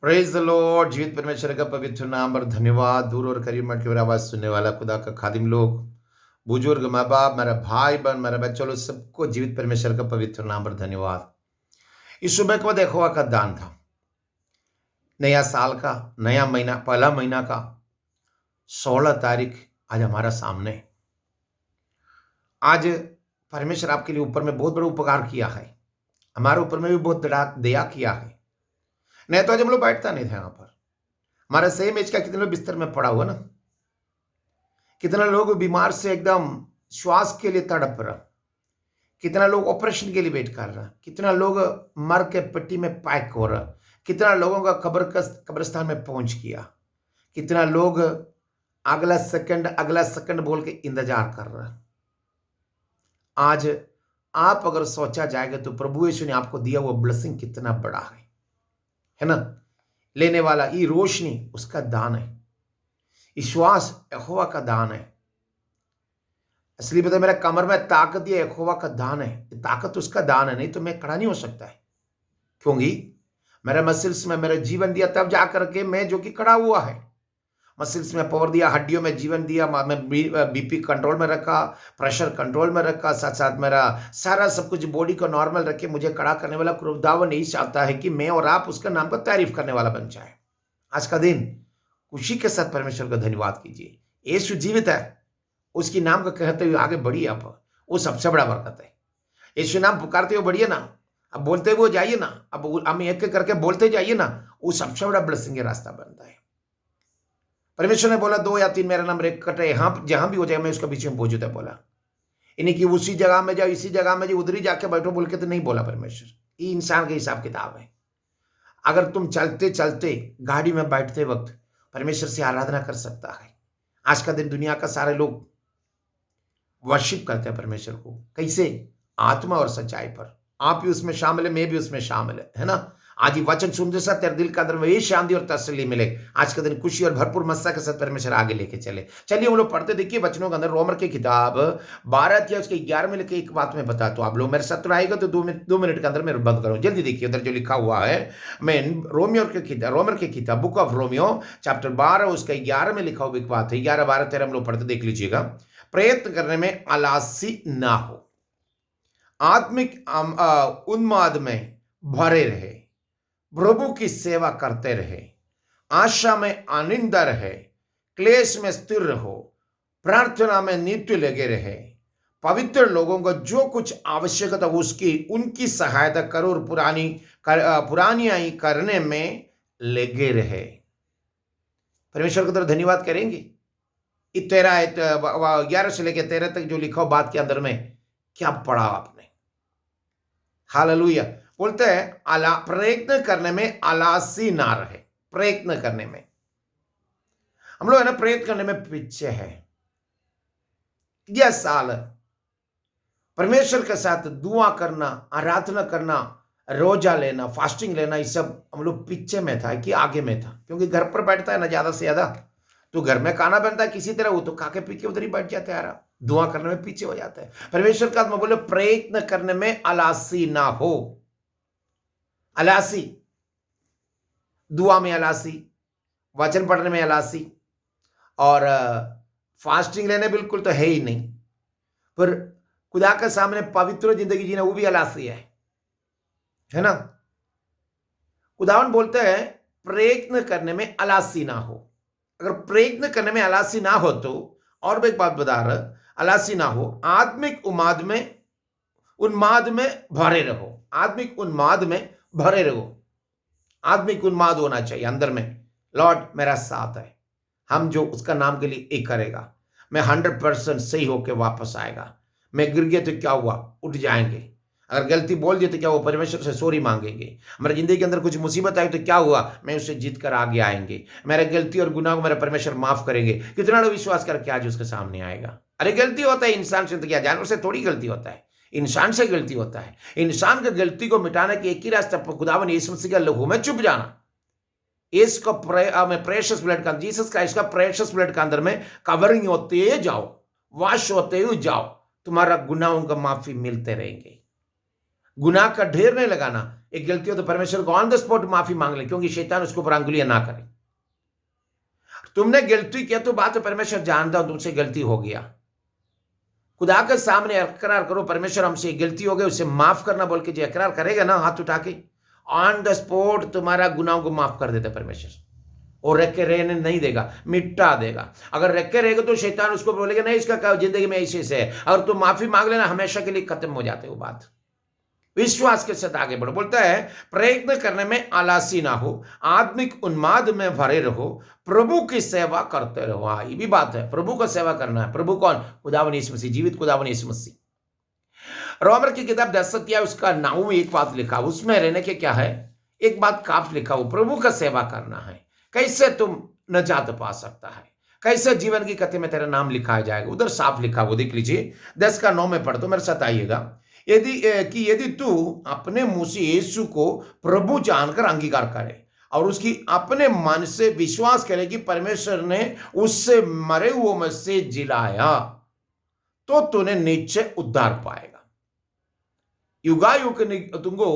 Praise the Lord. जीवित परमेश्वर का पवित्र नाम और धन्यवाद। दूर और करीब मट की आवाज सुनने वाला खुदा का खादिम लोग, बुजुर्ग, माँ बाप, मेरा भाई बहन, मेरा बच्चा लोग, सबको जीवित परमेश्वर का पवित्र नाम और धन्यवाद। इस सुबह को देखो का दान था, नया साल का नया महीना, पहला महीना का 16 तारीख आज हमारा सामने। आज परमेश्वर आपके लिए ऊपर में बहुत बड़ा उपकार किया है, हमारे ऊपर में भी बहुत बड़ा दया किया है। नहीं तो आज हम लोग बैठता नहीं था यहाँ पर। हमारा सेम एज का कितने लोग बिस्तर में पड़ा हुआ ना, कितना लोग बीमार से एकदम श्वास के लिए तड़प रहा, कितना लोग ऑपरेशन के लिए वेट कर रहा, कितना लोग मर के पट्टी में पैक हो रहा, कितना लोगों का कब्रिस्तान में पहुंच गया, कितना लोग अगला सेकंड बोल के इंतजार कर रहा। आज आप अगर सोचा जाएगा तो प्रभु यीशु ने आपको दिया वो ब्लेसिंग कितना बड़ा है ना। लेने वाला ये रोशनी उसका दान है, विश्वास यहोवा का दान है। इसलिए पता मेरा कमर में ताकत ये यहोवा का दान है, ताकत उसका दान है, नहीं तो मैं खड़ा नहीं हो सकता है। क्योंकि मेरे मसल्स में मेरा जीवन दिया तब जाकर के मैं जो कि खड़ा हुआ है। मसल्स में पावर दिया, हड्डियों में जीवन दिया, मैं बीपी कंट्रोल में रखा, प्रेशर कंट्रोल में रखा, साथ साथ मेरा सारा सब कुछ बॉडी को नॉर्मल रखे। मुझे खड़ा करने वाला खुदावन यही चाहता है कि मैं और आप उसका नाम का तारीफ करने वाला बन जाए। आज का दिन खुशी के साथ परमेश्वर का धन्यवाद कीजिए। यीशु जीवित है, उसकी नाम का कहते हुए आगे बढ़िए आप, वो सबसे बड़ा बरकत है। यीशु नाम पुकारते हुए बढ़िए ना, अब बोलते हुए जाइए ना, अब हम एक करके बोलते जाइए ना, वो सबसे बड़ा ब्लेसिंग का रास्ता बनता है। परमेश्वर ने बोला 2 या 3 मेरा नाम इकट्ठे यहाँ जहां भी हो जाए मैं उसका बीच में मौजूद है बोला। इन्हीं की उसी जगह में जाओ, इसी जगह में जो उधर ही जाके बैठो बोल के तो नहीं बोला परमेश्वर। ये इंसान का हिसाब किताब है। अगर तुम चलते चलते गाड़ी में बैठते वक्त परमेश्वर से आराधना कर सकता है। आज का दिन दुनिया का सारे लोग वर्शिप करते हैं परमेश्वर को, कैसे? आत्मा और सच्चाई पर। आप भी उसमें शामिल है, मैं भी उसमें शामिल है ना। आज ये वचन सुनते साथ तेरे दिल का अंदर में ये शांति और तसल्ली मिले। आज का दिन खुशी और भरपूर मस्सा के साथ परमेश्वर आगे लेके चले। चलिए हम लोग पढ़ते देखिए वचनों के अंदर। रोमर की किताब 12 अध्याय उसके 11 में लिखे एक बात में बता, तो आप लोग मेरे साथ रहेगा तो 2 मिनट के अंदर मैं बंद करूँ। जल्दी देखिए उधर जो लिखा हुआ है। मैं रोमर की किताब बुक ऑफ रोमियो चैप्टर 12 उसका 11 में लिखा हुआ एक बात है। 11, 12, 13 हम लोग पढ़ते देख लीजिएगा। प्रयत्न करने में आलसी ना हो, आत्मिक उन्माद में भरे रहे, प्रभु की सेवा करते रहे, आशा में आनंद रहे, क्लेश में स्थिर रहो, प्रार्थना में नित्य लगे रहे, पवित्र लोगों को जो कुछ आवश्यकता उसकी उनकी सहायता करो और पुरानी करने में लगे रहे। परमेश्वर को तो धन्यवाद करेंगे। 11 से लेकर 13 तक जो लिखा बात के अंदर में क्या पढ़ा आपने? हालेलुया। बोलते हैं प्रयत्न करने में आलसी ना रहे। प्रयत्न करने में हम लोग है ना, प्रयत्न करने में पीछे है। यह साल परमेश्वर के साथ दुआ करना, आराधना करना, रोजा लेना, फास्टिंग लेना, ये सब हम लोग पीछे में था कि आगे में था। क्योंकि घर पर बैठता है ना ज्यादा से ज्यादा, तो घर में खाना बनता है किसी तरह, वो तो खा के पी के उधर ही बैठ जाता है, दुआ करने में पीछे हो जाता है। परमेश्वर का आत्मा बोले प्रयत्न करने में आलसी ना हो। आलसी, दुआ में आलसी, वचन पढ़ने में आलसी, और फास्टिंग लेने बिल्कुल तो है ही नहीं। पर खुदा के सामने पवित्र जिंदगी जीना वो भी आलसी है ना। खुदावन बोलते हैं प्रयत्न करने में आलसी ना हो। अगर प्रयत्न करने में आलसी ना हो तो, और भी एक बात बता रहा, आलसी ना हो, आत्मिक उन्माद में भरे रहो। आत्मिक उन्माद में भरे रहो। आत्मिक उन्माद होना चाहिए अंदर में। लॉर्ड मेरा साथ है, हम जो उसका नाम के लिए एक करेगा, मैं 100% सही होके वापस आएगा। मैं गिर गया तो क्या हुआ, उठ जाएंगे। अगर गलती बोल दिए तो क्या, वो परमेश्वर से सॉरी मांगेंगे। हमारी जिंदगी के अंदर कुछ मुसीबत आई तो क्या हुआ, मैं उससे जीत कर आगे आएंगे। मेरा गलती और गुनाह को मेरा परमेश्वर माफ करेंगे। कितना लोग विश्वास करके आज उसके सामने आएगा। अरे गलती होता है इंसान से, तो क्या जानवर से थोड़ी गलती होता है, इंसान से गलती होता है। इंसान की गलती को मिटाने के एक ही रास्ता खुदावन यीशु मसीह का लहू में चुप जाना। इसको प्रेशियस ब्लड का, जीसस क्राइस्ट का प्रेशियस ब्लड का अंदर में कवरिंग होते जाओ, वॉश होते हुए जाओ, तुम्हारा गुनाहों का माफी मिलते रहेंगे। गुनाह का ढेर नहीं लगाना। एक गलती हो तो परमेश्वर को ऑन द स्पॉट माफी मांग ले, क्योंकि शैतान उसके ऊपर अंगुलियां ना करे। तुमने गलती किया तो बात है, परमेश्वर जानता हूं तुमसे गलती हो गया, खुदा के सामने इकरार करो, परमेश्वर हमसे गलती हो गई, उसे माफ करना बोल के जो इकरार करेगा ना हाथ उठा के, ऑन द स्पॉट तुम्हारा गुनाहों को माफ कर देता परमेश्वर, और रख के रहने नहीं देगा, मिटा देगा। अगर रख के रहेगा तो शैतान उसको बोलेगा नहीं इसका जिंदगी में ऐसे से है, अगर तुम माफी मांग लेना हमेशा के लिए खत्म हो जाते वो बात। विश्वास के साथ आगे बढ़ो। बोलता है प्रयत्न करने में आलसी ना हो, आत्मिक उन्माद में भरे रहो, प्रभु की सेवा करते रहो। हाँ, ये भी बात है, प्रभु का सेवा करना है। प्रभु कौन? खुदावन यीशु मसीह, जीवित खुदावन यीशु मसीह। रोमर की किताब 10 उसका 9 में एक बात लिखा, उसमें रहने के क्या है, एक बात काफ लिखा हो, प्रभु का सेवा करना है। कैसे तुम नजात पा सकता है, कैसे जीवन की कथा में तेरा नाम लिखाया जाएगा, उधर साफ लिखा वो देख लीजिए। 10 का 9 में पढ़ दो, मेरे साथ आइएगा। यदि तू अपने मुंह से यीशु को प्रभु जानकर अंगीकार करे और उसकी अपने मन से विश्वास करे कि परमेश्वर ने उससे मरे हुए में से जिलाया, तो तूने निश्चय उद्धार पाएगा। युगायुग तुमको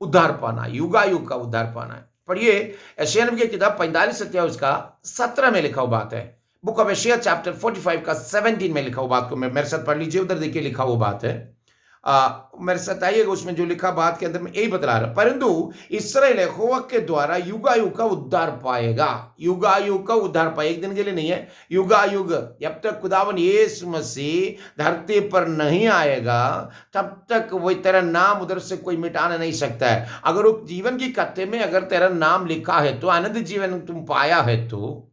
उद्धार पाना, युगायुग का उद्धार पाना है। पढ़िए यशायाह नबी की किताब 45 उसका 17 में लिखा हुआ बात है। बुक ऑफ यशायाह चैप्टर 45 का 17 में लिखा हुआ बात को मेरे साथ पढ़ लीजिए, उधर देखिए लिखा हुआ बात है। मेरे साथ आइएगा, उसमें जो लिखा बात के अंदर में यही बतला रहा, परंतु इसराइल यहोवा के द्वारा युगायुग का उद्धार पाएगा। युगायुग का उद्धार पाएगा, एक दिन के लिए नहीं है, युगायुग। जब तक खुदावन यीशु मसीह धरती पर नहीं आएगा तब तक वही तेरा नाम उधर से कोई मिटाना नहीं सकता है। अगर उस जीवन की कत्ते में अगर तेरा नाम लिखा है तो आनंद जीवन तुम पाया है, तो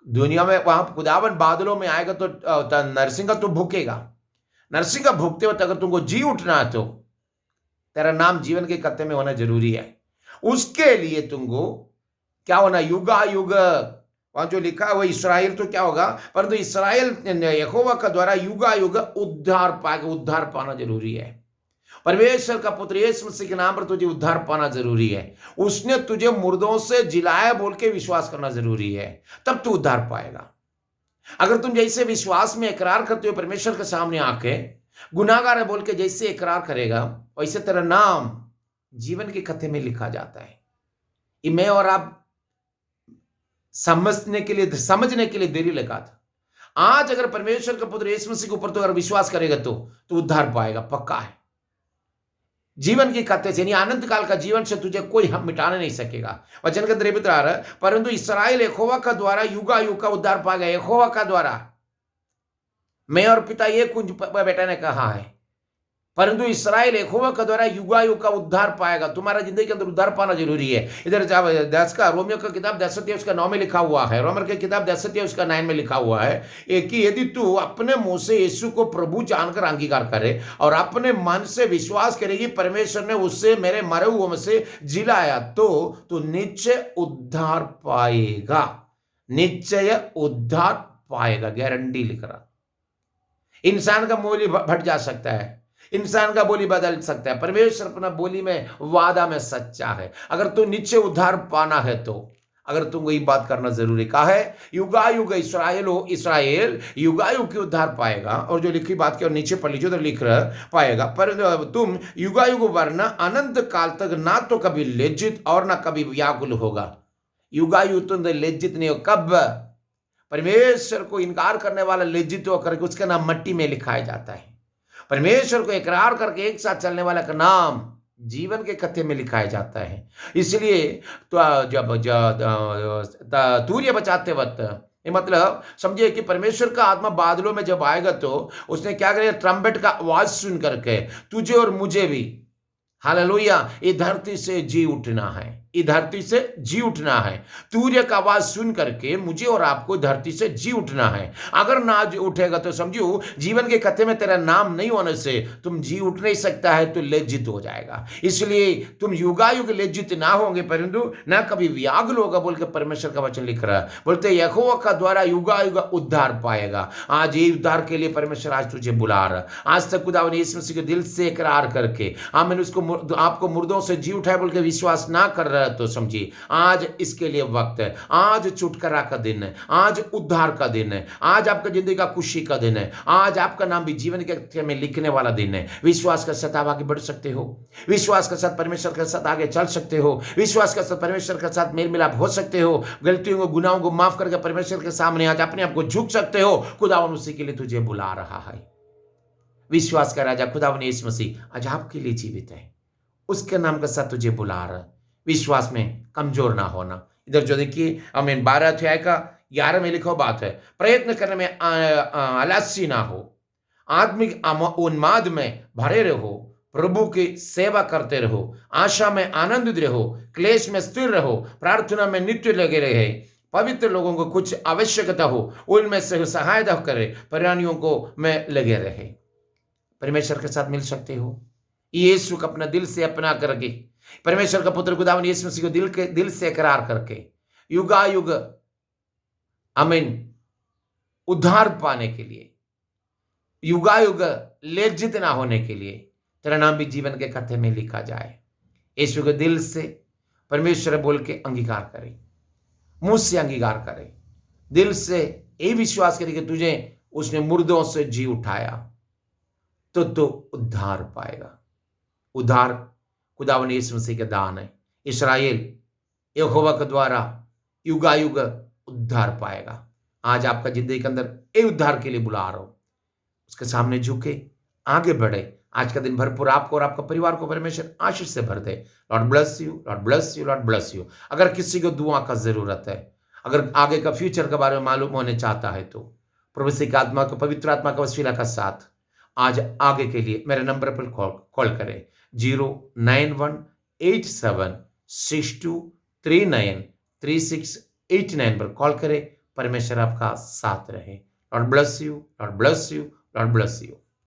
दुनिया में वहां खुदावन बादलों में आएगा तो नरसिंह का तो भूखेगा। नरसिंह का भुगते वक्त अगर तुमको जी उठना है तो तेरा नाम जीवन के कत्ते में होना जरूरी है। उसके लिए तुमको क्या होना, युगायुग, वहां जो लिखा है वो इसराइल तो क्या होगा, परंतु इसराइल यहोवा का द्वारा युगायुग उद्धार पाएगा। उद्धार पाना जरूरी है। परमेश्वर का पुत्र यीशु मसीह के नाम पर तुझे उद्धार पाना जरूरी है। उसने तुझे मुर्दों से जिलाया बोल के विश्वास करना जरूरी है, तब तू उद्धार पाएगा। अगर तुम जैसे विश्वास में इकरार करते हो परमेश्वर के सामने आके, गुनाहगार है बोल के जैसे इकरार करेगा, वैसे तेरा नाम जीवन के कथे में लिखा जाता है। ये मैं और आप समझने के लिए देरी लगा था। आज अगर परमेश्वर का पुत्र यीशु मसीह के ऊपर तो अगर विश्वास करेगा तो उद्धार पाएगा, पक्का है। जीवन की कथे से, आनंद काल का जीवन से तुझे कोई हम मिटाने नहीं सकेगा। वचन के अंदर बता रहा है, परंतु इसराइल यहोवा का द्वारा युगायुग का उद्धार पाएगा। यहोवा का द्वारा, मैं और पिता ये कुछ बेटा ने कहा है, परंतु इसराइल यहोवा के द्वारा युगायुग का उद्धार पाएगा। तुम्हारा जिंदगी के अंदर उद्धार पाना जरूरी है। इधर 10 का रोमियो का किताब 10 उसका 9 में लिखा हुआ है, रोमर की किताब 10 उसका 9 में लिखा हुआ है कि यदि तू अपने मुंह से यीशु को प्रभु जानकर अंगीकार करे और अपने मन से विश्वास करेगी परमेश्वर ने उससे मेरे मरे हुए में से जिलाया, तो तू निश्चय उद्धार पाएगा। निश्चय उद्धार पाएगा, गारंटी लिख रहा। इंसान का बोली भट जा सकता है, इंसान का बोली बदल सकता है, परमेश्वर अपना बोली में वादा में सच्चा है। अगर तू निश्चय उद्धार पाना है तो अगर तुमको ये बात करना जरूरी कहा है, युगायुग इसराइल युगायुग की उद्धार पाएगा। और जो लिखी बात के नीचे पढ़ लीजिए तो लिख रहा पाएगा, पर तुम युगायुग वरना अनंत काल तक ना तो कभी लज्जित और ना कभी व्याकुल होगा। युगायुग तुम लज्जित नहीं हो। कब? परमेश्वर को इनकार करने वाला लज्जित होकर उसका नाम मिट्टी में लिखाया जाता है। परमेश्वर को इकरार करके एक साथ चलने वाला का नाम जीवन के कथे में लिखाया जाता है। इसलिए तो जब तूर्य बचाते वक्त, ये मतलब समझिए कि परमेश्वर का आत्मा बादलों में जब आएगा तो उसने क्या करेगा, ट्रम्पेट का आवाज सुन करके तुझे और मुझे भी, हालेलुया, ये धरती से जी उठना है, ये धरती से जी उठना है। तूर्य का आवाज सुन करके मुझे और आपको धरती से जी उठना है। अगर ना उठेगा तो समझो जीवन के कथे में तेरा नाम नहीं होने से तुम जी उठ नहीं सकता है, तो लज्जित हो जाएगा। इसलिए तुम युगायुग लज्जित ना होंगे, परंतु ना कभी व्याकुल होगा बोल के परमेश्वर का वचन लिख रहा है। बोलते यहोवा का द्वारा युगायुग उद्धार पाएगा। आज ये उद्धार के लिए परमेश्वर आज तुझे बुला रहा। आज तक खुदावन यीशु मसीह के दिल से इकरार करके मैंने उसको आपको मुर्दों से जी उठाया बोल के विश्वास ना कर रहा रहा है तो समझिए आज इसके लिए वक्त है। आज छुटकारा का दिन है, आज उद्धार का दिन है, आज आपका जिंदगी का खुशी का दिन है, आज आपका नाम भी जीवन के अक्षर में लिखने वाला दिन है। विश्वास के साथ आप आगे बढ़ सकते हो, विश्वास के साथ परमेश्वर के साथ आगे चल सकते हो, विश्वास के साथ परमेश्वर के साथ मेल मिलाप हो सकते हो। गलतियों को, गुनाहों को माफ करके परमेश्वर के सामने आज अपने आप को झुक सकते हो। खुदावन उसी के लिए तुझे बुला रहा है। विश्वास का राजा खुदावन यीशु मसीह आज आपके लिए जीवित है, उसके नाम के साथ तुझे बुला रहा है। विश्वास में कमजोर ना होना। इधर जो देखिए आमीन 12 अध्याय का 11 में लिखा बात है, प्रयत्न करने में आलसी ना हो, आत्मिक उन्माद में भरे रहो, प्रभु की सेवा करते रहो, आशा में आनंदित रहो, क्लेश में स्थिर रहो, प्रार्थना में नित्य लगे रहे, पवित्र लोगों को कुछ आवश्यकता हो उनमें से सहायता करे, प्राणियों को में लगे रहे। परमेश्वर के साथ मिल सकते हो, यीशु को अपना दिल से अपना करके, परमेश्वर का पुत्र खुदावन यीशु मसीह को दिल से इकरार करके युगायुग आमीन उद्धार पाने के लिए, युगायुग लज्जित ना होने के लिए तेरा नाम भी जीवन के खाते में लिखा जाए। यीशु को दिल से परमेश्वर बोल के अंगीकार करे, मुंह से अंगीकार करे, दिल से यही विश्वास करे कि तुझे उसने मुर्दों से जी उठाया तो उद्धार पाएगा। उद्धार खुदावन यीशु मसीह का दान है। इस्राएल यहोवा के द्वारा युगायुग उद्धार पाएगा। आज आपका जिंदगी के अंदर ये उद्धार के लिए बुला रहा हूं, उसके सामने झुके आगे बढ़े। आज का दिन भरपूर आपको और आपका परिवार को परमेश्वर आशीष से भर दे। Lord bless you, lord bless you, lord bless you. अगर किसी को दुआ का जरूरत है, अगर आगे का फ्यूचर के बारे में मालूम होने चाहता है तो प्रभु की आत्मा को, पवित्र आत्मा का वसीला का साथ आज आगे के लिए मेरे नंबर पर कॉल करें 0918762393689 पर कॉल करें। परमेश्वर आपका साथ रहे। Lord bless you, lord bless you, lord bless you.